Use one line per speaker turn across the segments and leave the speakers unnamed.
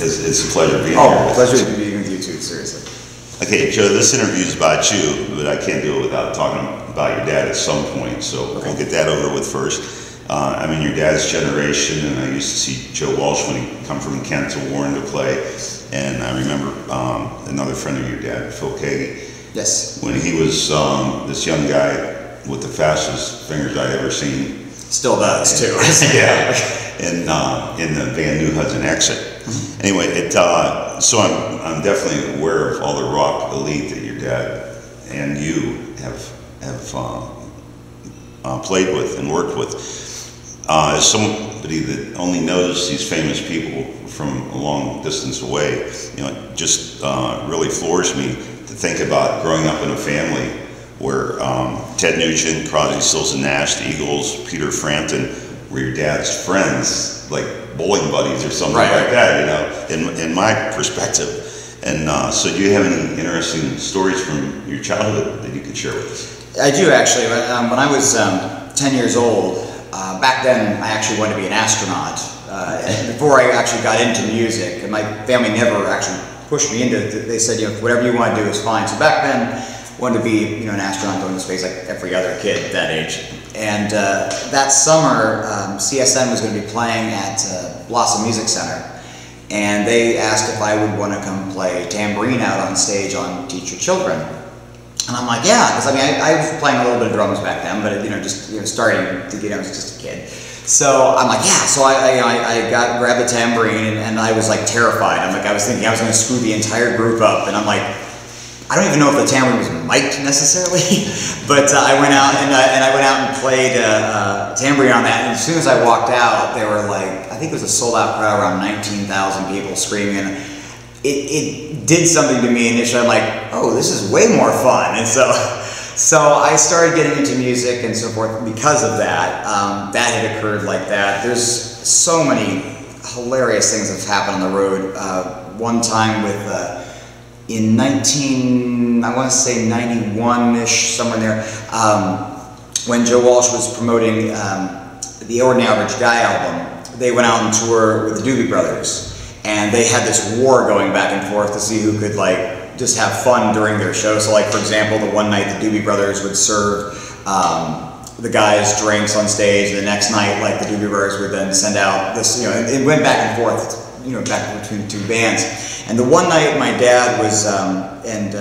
It's a pleasure being here.
Oh, pleasure being with you too, seriously.
Okay, Joe, this interview is about you, but I can't do it without talking about your dad at some point, so we'll get that over with first. I'm in your dad's generation, and I used to see Joe Walsh when he come from Kent to Warren to play, and I remember another friend of your dad, Phil Kagi.
Yes.
When he was this young guy with the fastest fingers I'd ever seen.
Still does, too.
Yeah, in the Van New Hudson exit. Anyway, so I'm definitely aware of all the rock elite that your dad and you have played with and worked with. As somebody that only knows these famous people from a long distance away, it just really floors me to think about growing up in a family where Ted Nugent, Crosby, Stills and Nash, the Eagles, Peter Frampton were your dad's friends, like bowling buddies or something like that, in my perspective. And so do you have any interesting stories from your childhood that you could share with us?
I do, actually. When I was 10 years old, back then I actually wanted to be an astronaut. Before I actually got into music, and my family never actually pushed me into it. They said, whatever you want to do is fine. So back then, I wanted to be an astronaut going to space like every other kid at that age. And that summer, CSN was going to be playing at Blossom Music Center. And they asked if I would want to come play tambourine out on stage on Teach Your Children. And I'm like, yeah, because I was playing a little bit of drums back then, but just starting to I was just a kid. So I'm like, yeah. So I grabbed the tambourine and I was like terrified. I was thinking I was going to screw the entire group up, and I'm like, I don't even know if the tambourine was mic'd necessarily, but I went out and I went out and played tambourine on that. And as soon as I walked out, there were I think it was a sold-out crowd, around 19,000 people screaming. It did something to me initially. I'm like, oh, this is way more fun. And so I started getting into music and so forth because of that. That had occurred like that. There's so many hilarious things that have happened on the road. One time with in I want to say 91-ish, somewhere in there, when Joe Walsh was promoting the Ordinary Average Guy album, they went out on tour with the Doobie Brothers, and they had this war going back and forth to see who could just have fun during their show. So for example, the one night the Doobie Brothers would serve the guys drinks on stage, and the next night the Doobie Brothers would then send out this, it went back and forth, back between the two bands. And the one night my dad was and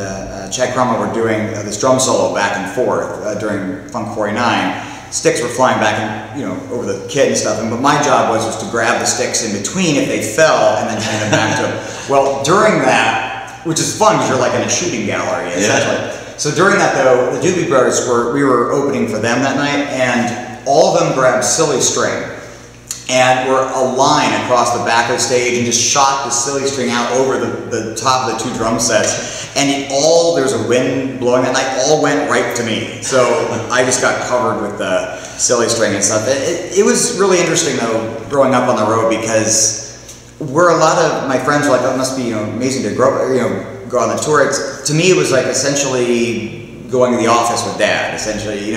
Chad Crummer were doing this drum solo back and forth during Funk 49. Sticks were flying back and over the kit and stuff, but my job was to grab the sticks in between if they fell and then hand them back to him. Well, during that, which is fun because you're in a shooting gallery essentially. Yeah. So during that though, the Doobie Brothers we were opening for them that night, and all of them grabbed silly string and were a line across the back of the stage and just shot the silly string out over the top of the two drum sets. And there was a wind blowing that night, all went right to me. So I just got covered with the silly string and stuff. It was really interesting though, growing up on the road, because where a lot of my friends were like, oh, it must be amazing to go on the tour. To me, it was essentially going to the office with Dad, essentially,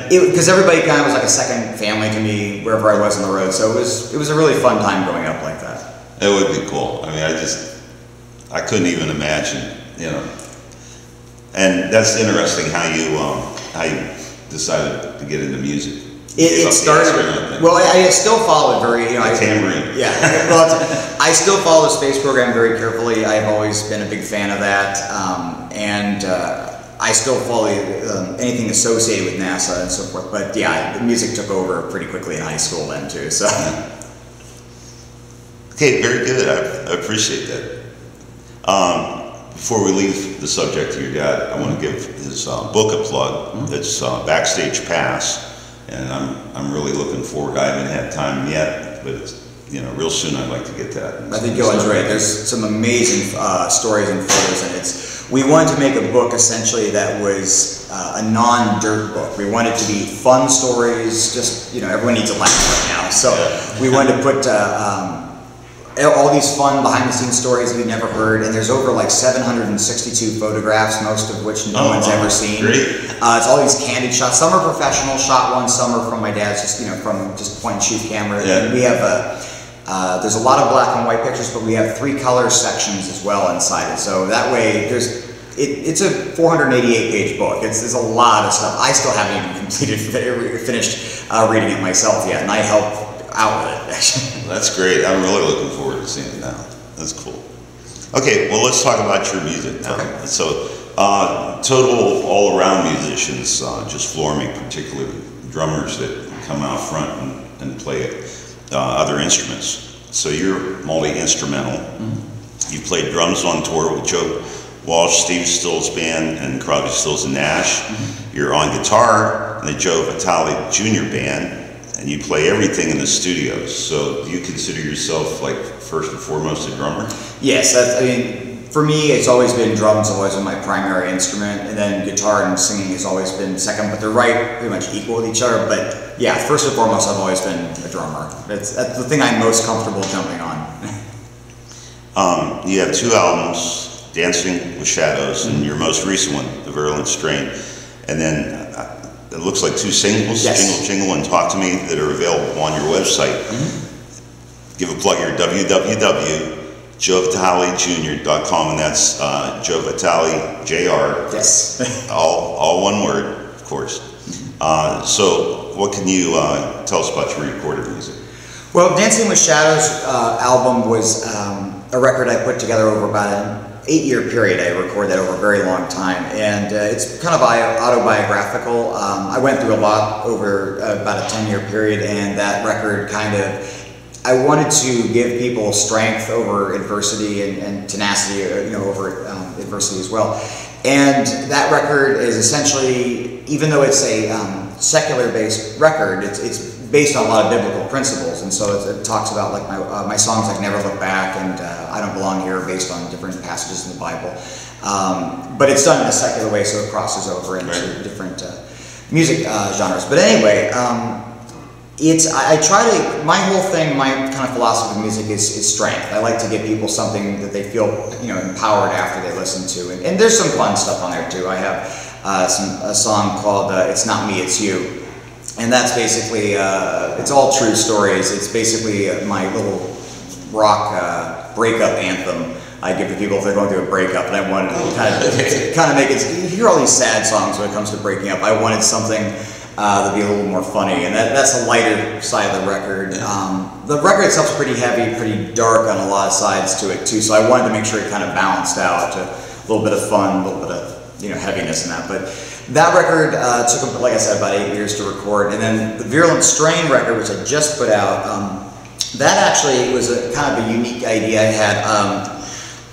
because everybody kind of was like a second family to me wherever I was on the road. So it was a really fun time growing up like that.
It would be cool. I couldn't even imagine, And that's interesting how you decided to get into music.
It started. Well, I still follow it very.
Tambourine.
Yeah. Well, I still follow the space program very carefully. I've always been a big fan of that, and I still follow anything associated with NASA and so forth. But yeah, the music took over pretty quickly in high school then too. So.
Okay, very good. I appreciate that. Before we leave the subject of your dad, I want to give his book a plug. It's Backstage Pass. And I'm really looking forward. I haven't had time yet, but it's, real soon I'd like to get that.
I think you'll enjoy it. There's some amazing stories and photos, and we wanted to make a book essentially that was a non-dirt book. We wanted to be fun stories. Just everyone needs a laugh right now, so we wanted to put all these fun behind-the-scenes stories we've never heard, and there's over 762 photographs, most of which no one's ever seen.
Great.
It's all these candid shots. Some are professional, shot one. Some are from my dad's, from just point-and-shoot camera.
Yeah.
And we have There's a lot of black and white pictures, but we have 3 color sections as well inside it. So that way, it's a 488-page book. There's a lot of stuff. I still haven't even finished reading it myself yet, and I help out with it, actually.
That's great. I'm really looking forward to seeing it now. That's cool. Okay, well, let's talk about your music now. Okay. So, total all-around musicians just floor me, particularly drummers that come out front and play other instruments. So you're multi-instrumental. Mm-hmm. You played drums on tour with Joe Walsh, Steve Still's band, and Crosby, Stills and Nash. Mm-hmm. You're on guitar in the Joe Vitale Jr. band, and you play everything in the studios. So do you consider yourself, like, first and foremost a drummer?
Yes, I mean, for me, it's always been drums, always been my primary instrument, and then guitar and singing has always been second, but they're pretty much equal with each other. But yeah, first and foremost, I've always been a drummer. That's the thing I'm most comfortable jumping on.
You have 2 albums, Dancing with Shadows, and your most recent one, The Virulent Strain, and then it looks like 2 singles, yes. Jingle Jingle and Talk to Me, that are available on your website. Mm-hmm. Give a plug here, www.joevitalijr.com, and that's Joe Vitale Jr.
Yes.
all one word, of course. Mm-hmm. So what can you tell us about your recorded music?
Well, Dancing with Shadows album was a record I put together over about an 8-year period. I recorded that over a very long time, and it's kind of autobiographical. I went through a lot over about a 10-year period, and that record I wanted to give people strength over adversity and tenacity, over adversity as well. And that record is essentially, even though it's a secular-based record, it's based on a lot of biblical principles, and so it talks about, like, my songs like Never Look Back and I Don't Belong Here, based on different passages in the Bible. But it's done in a secular way, so it crosses over into different music genres. But anyway, my whole thing, my kind of philosophy of music is strength. I like to give people something that they feel, empowered after they listen to. And there's some fun stuff on there too. I have a song called It's Not Me, It's You. And that's basically, it's all true stories. It's basically my little rock breakup anthem I give to people if they're going through a breakup. And I wanted to kind of make it, you hear all these sad songs when it comes to breaking up. I wanted something that'd be a little more funny. And that's the lighter side of the record. The record itself's pretty heavy, pretty dark on a lot of sides to it too. So I wanted to make sure it kind of balanced out to a little bit of fun, a little bit of heaviness in that. But that record took, like I said, about 8 years to record. And then the Virulent Strain record, which I just put out, that actually was a kind of a unique idea I had.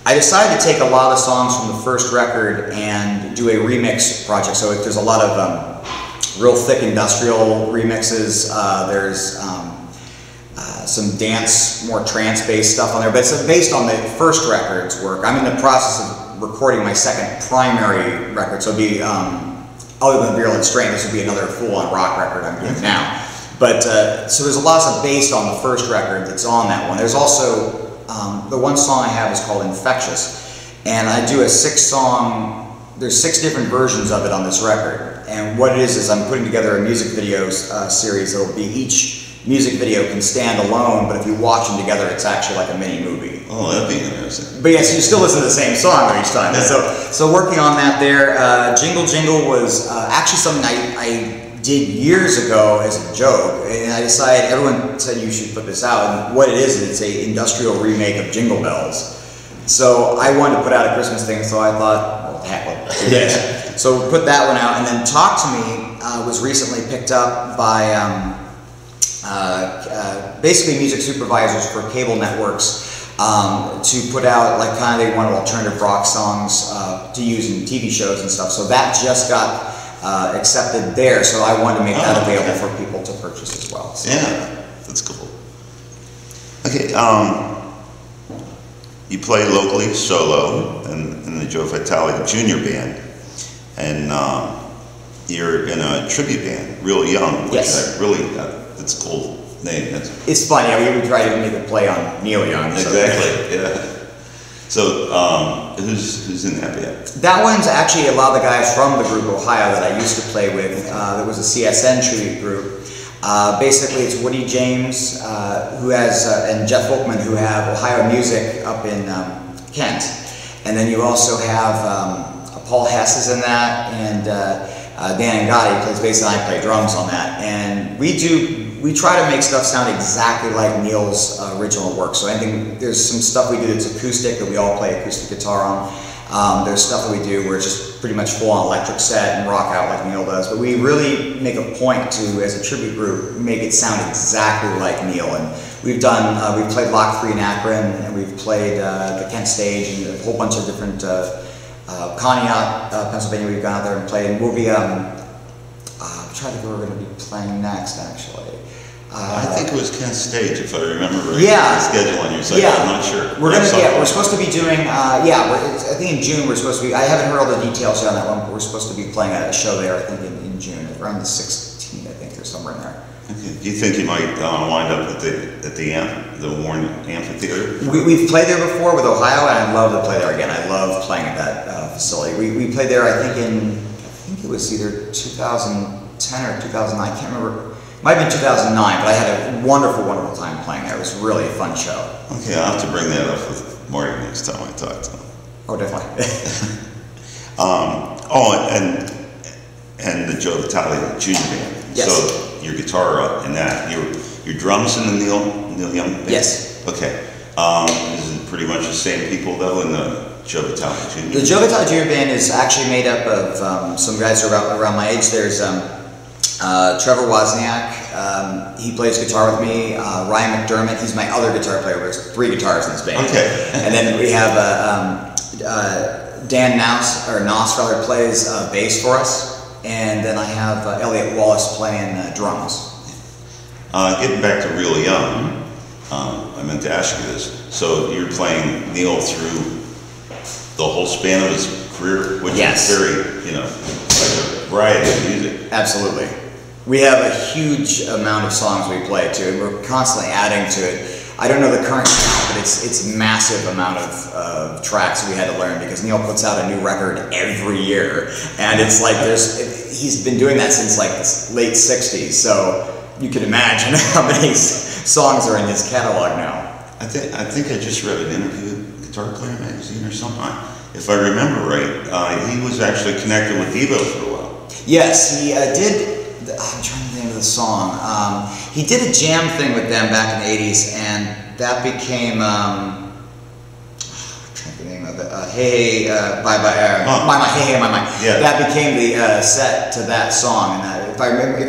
I decided to take a lot of songs from the first record and do a remix project. So there's a lot of real thick industrial remixes. There's some dance, more trance-based stuff on there. But it's based on the first record's work. I'm in the process of recording my second primary record. So it'd be, other than Virulent Strain, this would be another full-on rock record I'm doing now. But so there's a lot of stuff based on the first record that's on that one. There's also the one song I have is called Infectious, and I do a 6-song. There's 6 different versions of it on this record. And what it is I'm putting together a music videos series that'll be, each music video can stand alone, but if you watch them together, it's actually like a mini movie.
Oh, that'd be interesting.
But yes, you still listen to the same song each time. Yeah. So working on that there. Jingle Jingle was actually something I did years ago as a joke, and I decided, everyone said you should put this out, and what it is, it's a industrial remake of Jingle Bells. So I wanted to put out a Christmas thing, so I thought, well, heck, let's do this. So put that one out, and then Talk to Me was recently picked up by basically music supervisors for cable networks to put out, like, they wanted alternative rock songs to use in TV shows and stuff. So that just got accepted there, so I wanted to make that available for people to purchase as well. So.
Yeah, that's cool. Okay, you play locally solo in the Joe Vitale Jr. band, and you're in a tribute band, Real Young, which
yes.
That's a cool name.
It's funny, we try to make a play on Neil Young.
Exactly, yeah. So, who's in that band?
That one's actually a lot of the guys from the group Ohio that I used to play with. There was a CSN tribute group. Basically, it's Woody James, who has, and Jeff Volkman, who have Ohio Music up in Kent. And then you also have Paul Hess is in that, and Dan Gotti plays bass, and I play drums on that. And we try to make stuff sound exactly like Neil's original work. So there's some stuff we do that's acoustic that we all play acoustic guitar on. There's stuff that we do where it's just pretty much full-on electric set and rock out like Neil does. But we really make a point to, as a tribute group, make it sound exactly like Neil. And we've played Lock 3 in Akron, and we've played the Kent Stage and a whole bunch of different, Conneaut, Pennsylvania, we've gone out there and played. And we'll be, I'm trying to think where we're going to be playing next, actually.
I think it was Kent Stage, if I remember right.
Yeah.
The schedule on your site.
Yeah.
I'm not sure.
We're supposed to be doing, I think in June we're supposed to be, I haven't heard all the details yet on that one, but we're supposed to be playing a show there, I think in June, around the 16th, I think, or somewhere in there.
Okay. Do you think you might wind up at the Warren Amphitheater?
We've played there before with Ohio, and I'd love to play there again. I love playing at that facility. We played there, I think it was either 2010 or 2009, I can't remember. Might have been 2009, but I had a wonderful, wonderful time playing there. It was really a fun show.
Okay, I'll have to bring that up with Marty next time I talk to him.
Oh, definitely.
And the Joe Vitale Jr. band.
Yes.
So your guitar in that, your drums in the Neil Young band?
Yes.
Okay. Is it pretty much the same people though in the Joe Vitale Jr.?
The Joe Vitale Jr. band is actually made up of some guys around my age. There's Trevor Wozniak, he plays guitar with me. Ryan McDermott, he's my other guitar player. There's 3 guitars in this band.
Okay.
And then we have Dan Nash plays bass for us. And then I have Elliot Wallace playing drums.
Getting back to Real Young, I meant to ask you this. So you're playing Neil through the whole span of his career, which
yes.
is very, like a variety of music.
Absolutely. We have a huge amount of songs we play too, and we're constantly adding to it. I don't know the current count, but it's a massive amount of tracks we had to learn because Neil puts out a new record every year, and it's like he's been doing that since like the late '60s. So you can imagine how many songs are in his catalog now.
I think I just read an interview with Guitar Player magazine or something. If I remember right, he was actually connected with Devo for a while.
Yes, he did. I'm trying to think of the song. He did a jam thing with them back in the 80s, and that became, I'm trying to think of the name of it, Hey Hey, Bye Bye, My My, Hey Hey, My My.
Yeah.
That became the set to that song, and if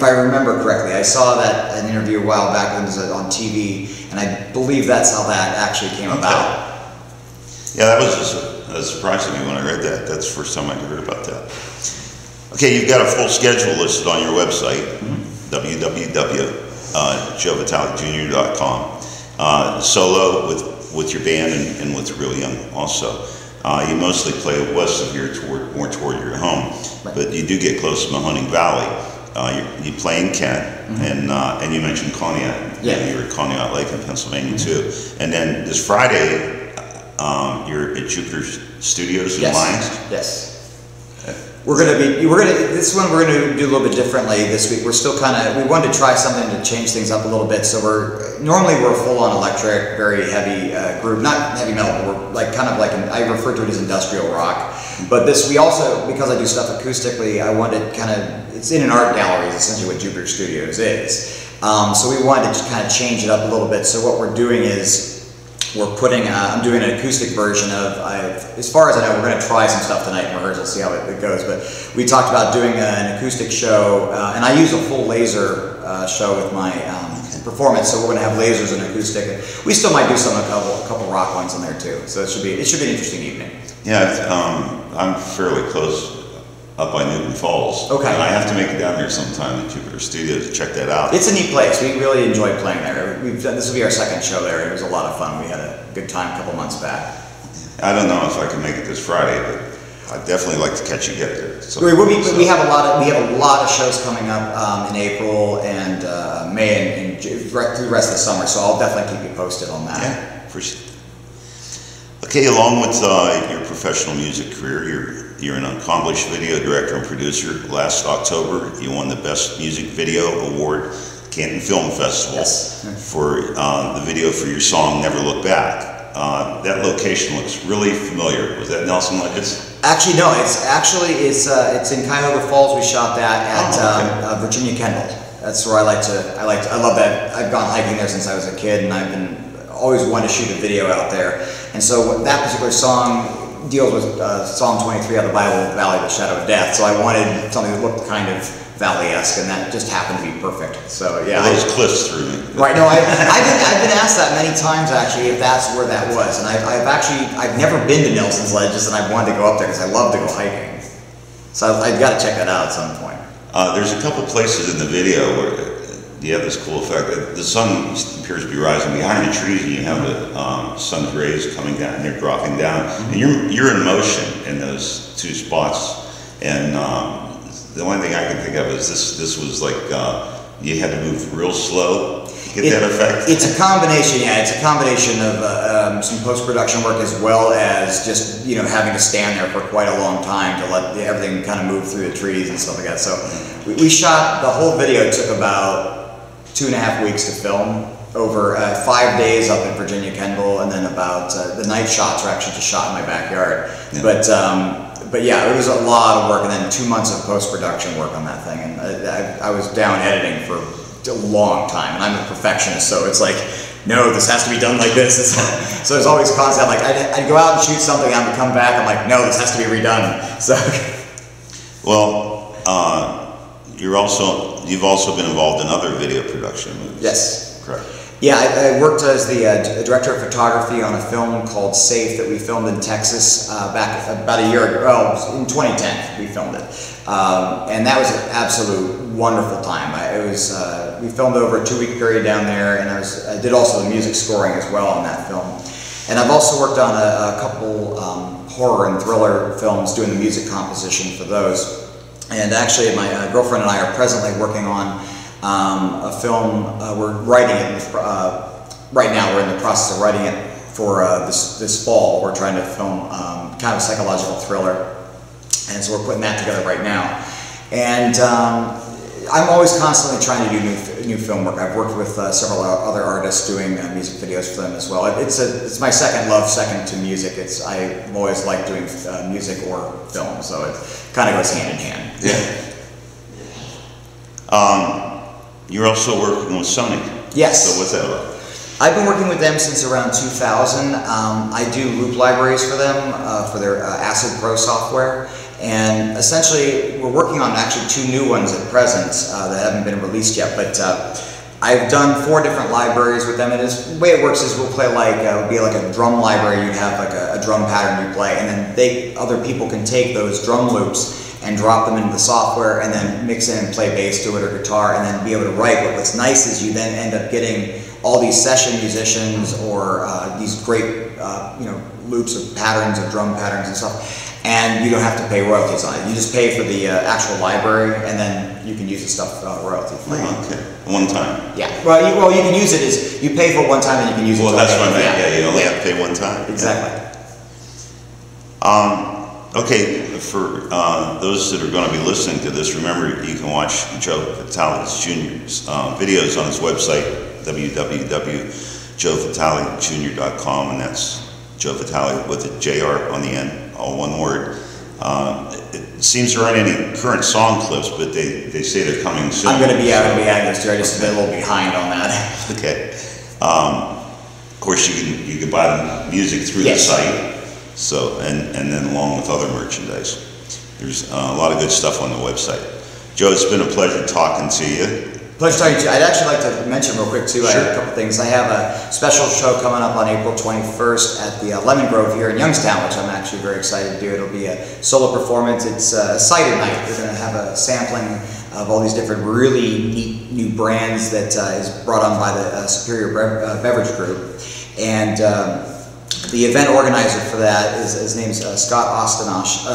I remember correctly, I saw that an interview a while back when it was on TV, and I believe that's how that actually came about.
Yeah, that was just surprising to me when I read that. That's the first time I heard about that. Okay, you've got a full schedule listed on your website, www.joevitalijr.com. Solo with your band and with Real Young also. You mostly play west of here, more toward your home, but you do get close to Mahoning Valley. You play in Kent, and you mentioned Conneaut.
Yeah.
You're at Conneaut Lake in Pennsylvania too. And then this Friday, you're at Jupiter Studios in Lyons.
Yes. This one we're gonna do a little bit differently this week. We're still we wanted to try something to change things up a little bit. So normally we're a full-on electric, very heavy group, not heavy metal, but we're I refer to it as industrial rock. But we also, because I do stuff acoustically, I wanted it's in an art gallery is essentially what Jupiter Studios is. So we wanted to kind of change it up a little bit. So what we're doing is, I'm doing an acoustic version of, as far as I know, we're going to try some stuff tonight in rehearsal, see how it goes, but we talked about doing an acoustic show, and I use a full laser show with my performance, so we're going to have lasers and acoustic. We still might do a couple rock ones in there too, so it should be an interesting evening.
Yeah, I'm fairly close up by Newton Falls.
Okay.
And I have to make it down there sometime at Jupiter Studios to check that out.
It's a neat place. We really enjoy playing there. This will be our second show there. It was a lot of fun. We had a good time a couple months back.
I don't know if I can make it this Friday, but I'd definitely like to catch you get there.
We have a lot of shows coming up in April and May and through the rest of the summer. So I'll definitely keep you posted on that.
Yeah, appreciate it. Okay, along with your professional music career, you're an accomplished video director and producer. Last October, you won the Best Music Video Award, Canton Film Festival
Yes.
for the video for your song "Never Look Back." That location looks really familiar. Was that Nelson Lickets?
Actually, no. It's in Cuyahoga Falls. We shot that at Virginia Kendall. That's where I love that. I've gone hiking there since I was a kid, and I've been always wanted to shoot a video out there. And so that particular song deals with Psalm 23 out of the Bible, the Valley of the Shadow of Death. So I wanted something that looked kind of valley-esque, and that just happened to be perfect. So yeah,
those cliffs threw me.
Right. No, I've been asked that many times actually if that's where that was, and I've never been to Nelson's Ledges, and I wanted to go up there because I love to go hiking. So I've got to check that out at some point.
There's a couple places in the video where you have this cool effect. The sun appears to be rising behind the trees, and you have the sun's rays coming down, and they're dropping down, and you're in motion in those two spots, and the only thing I can think of is this was like you had to move real slow to get that effect.
It's a combination, yeah. It's a combination of some post-production work as well as just having to stand there for quite a long time to let everything kind of move through the trees and stuff like that. So we shot the whole video. It took about 2.5 weeks to film over 5 days up in Virginia Kendall, and then about the night shots were actually just shot in my backyard. Yeah. But yeah, it was a lot of work, and then 2 months of post-production work on that thing, and I was down editing for a long time, and I'm a perfectionist, so it's like, no, this has to be done like this. So there's always constant, like, I'd go out and shoot something, I would come back, I'm like, no, this has to be redone. So.
Well, you've also been involved in other video production movies.
Yes.
Correct.
Yeah, I worked as the director of photography on a film called Safe that we filmed in Texas back about a year ago. Well, in 2010 we filmed it, and that was an absolute wonderful time. We filmed over a 2-week period down there, and I did also the music scoring as well on that film. And I've also worked on a couple horror and thriller films, doing the music composition for those. And actually, my girlfriend and I are presently working on a film. We're writing it right now. We're in the process of writing it for this fall. We're trying to film kind of a psychological thriller, and so we're putting that together right now. And I'm always constantly trying to do new film work. I've worked with several other artists doing music videos for them as well. It's my second love, second to music. I've always liked doing music or film, so it kind of goes hand in hand.
Yeah. You're also working with Sony.
Yes.
So what's that about?
I've been working with them since around 2000. I do loop libraries for them for their Acid Pro software. And essentially, we're working on actually 2 new ones at present that haven't been released yet. But I've done 4 different libraries with them. And the way it works is we'll play it would be like a drum library. You'd have like a drum pattern you play. And then other people can take those drum loops and drop them into the software, and then mix in and play bass to it or guitar, and then be able to write. But what's nice is you then end up getting all these session musicians or these great loops of patterns of drum patterns and stuff, and you don't have to pay royalties on it. You just pay for the actual library, and then you can use the stuff royalty free.
Oh, okay. One time.
Yeah. Well, you can use it as you pay for one time, and you can use it.
Well, that's what I meant. Yeah, you only have to pay one time.
Exactly.
Yeah. Okay, for those that are going to be listening to this, remember you can watch Joe Vitale Jr.'s videos on his website, www.joevitalijr.com, and that's Joe Vitale with a JR on the end, all one word. It seems there aren't any current song clips, but they say they're coming soon.
I'm going to be adding this too. I just been a little behind on that.
Okay. Of course, you can buy the music through the site. So, and then along with other merchandise. There's a lot of good stuff on the website. Joe, it's been a pleasure talking to you.
Pleasure talking to you. I'd actually like to mention real quick too, I have a couple things. I have a special show coming up on April 21st at the Lemon Grove here in Youngstown, which I'm actually very excited to do. It'll be a solo performance. It's a cider night. We're going to have a sampling of all these different really neat new brands that is brought on by the Superior Beverage Group. And the event organizer for that his name's Scott Ostalash,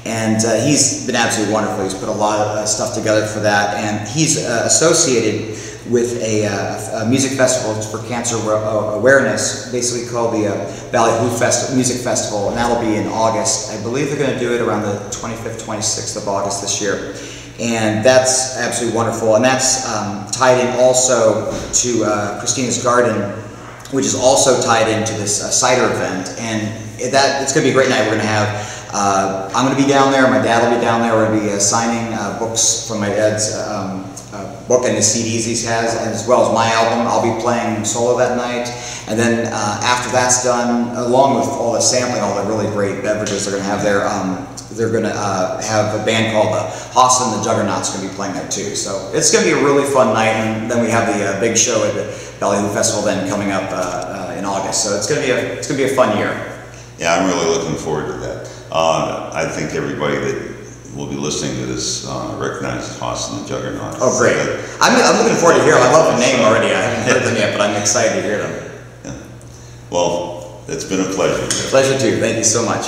and he's been absolutely wonderful. He's put a lot of stuff together for that, and he's associated with a music festival for cancer awareness, basically called the Valley Music Festival, and that'll be in August. I believe they're going to do it around the 25th, 26th of August this year. and that's absolutely wonderful. And that's tied in also to Christina's Garden, which is also tied into this cider event, and it's going to be a great night. We're going to have, I'm going to be down there, my dad will be down there, we're going to be signing books from my dad's book and his CDs he has, as well as my album. I'll be playing solo that night, and then after that's done, along with all the sampling, all the really great beverages they're going to have there, they're going to have a band called the Hoss and the Juggernauts going to be playing there too. So it's going to be a really fun night, and then we have the big show at the Ballyhoo Festival then coming up in August. So it's going to be a fun year. Yeah,
I'm really looking forward to that. I think everybody that will be listening to this recognizes Hoss and the Juggernauts.
Oh, great! I'm looking forward to hearing them. I love the name already. I haven't heard them yet, but I'm excited to hear them.
Yeah. Well, it's been a pleasure.
Pleasure too. Thank you so much.